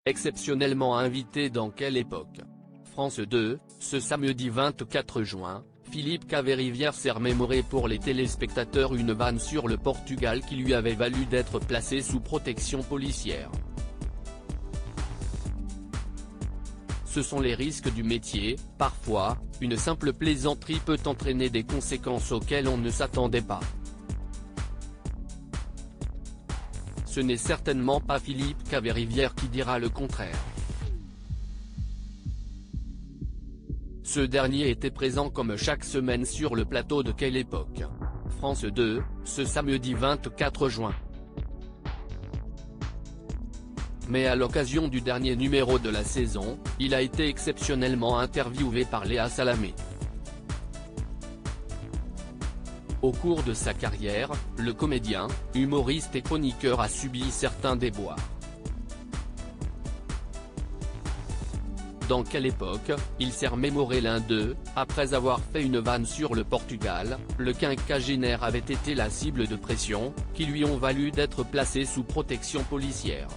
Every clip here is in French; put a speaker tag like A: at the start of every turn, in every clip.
A: Exceptionnellement invité dans Quelle époque? France 2, ce samedi 24 juin, Philippe Caverivière s'est remémoré pour les téléspectateurs une vanne sur le Portugal qui lui avait valu d'être placé sous protection policière. Ce sont les risques du métier, parfois, une simple plaisanterie peut entraîner des conséquences auxquelles on ne s'attendait pas. Ce n'est certainement pas Philippe Caverivière qui dira le contraire. Ce dernier était présent comme chaque semaine sur le plateau de Quelle époque? France 2, ce samedi 24 juin. Mais à l'occasion du dernier numéro de la saison, il a été exceptionnellement interviewé par Léa Salamé. Au cours de sa carrière, le comédien, humoriste et chroniqueur a subi certains déboires. Dans Quelle époque, il s'est remémoré l'un d'eux, après avoir fait une vanne sur le Portugal, le quinquagénaire avait été la cible de pression, qui lui ont valu d'être placé sous protection policière.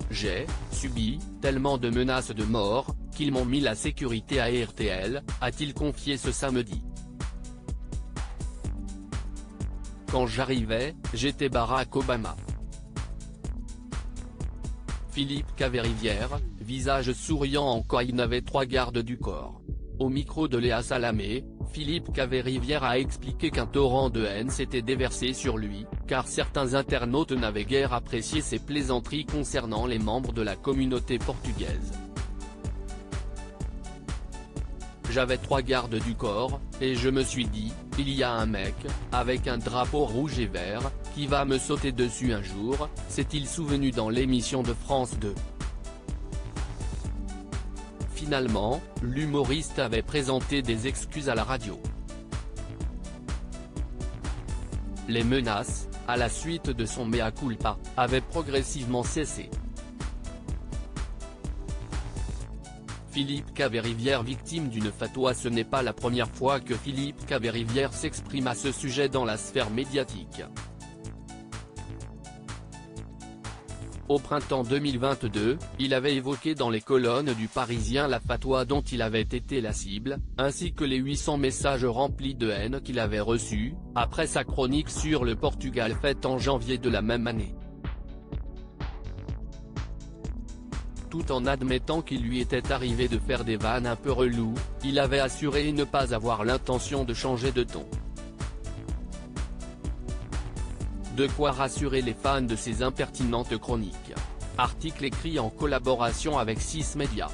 A: J'ai subi tellement de menaces de mort, qu'ils m'ont mis la sécurité à RTL, a-t-il confié ce samedi. Quand j'arrivais, j'étais Barack Obama. Philippe Caverivière, visage souriant encore. Il n'avait 3 gardes du corps. Au micro de Léa Salamé, Philippe Caverivière a expliqué qu'un torrent de haine s'était déversé sur lui, car certains internautes n'avaient guère apprécié ses plaisanteries concernant les membres de la communauté portugaise. J'avais 3 gardes du corps, et je me suis dit, il y a un mec, avec un drapeau rouge et vert, qui va me sauter dessus un jour, s'est-il souvenu dans l'émission de France 2. Finalement, l'humoriste avait présenté des excuses à la radio. Les menaces, à la suite de son mea culpa, avaient progressivement cessé. Philippe Caverivière victime d'une fatwa. Ce n'est pas la première fois que Philippe Caverivière s'exprime à ce sujet dans la sphère médiatique. Au printemps 2022, il avait évoqué dans les colonnes du Parisien la fatwa dont il avait été la cible, ainsi que les 800 messages remplis de haine qu'il avait reçus, après sa chronique sur le Portugal faite en janvier de la même année. Tout en admettant qu'il lui était arrivé de faire des vannes un peu reloues, il avait assuré ne pas avoir l'intention de changer de ton. De quoi rassurer les fans de ses impertinentes chroniques. Article écrit en collaboration avec 6 médias.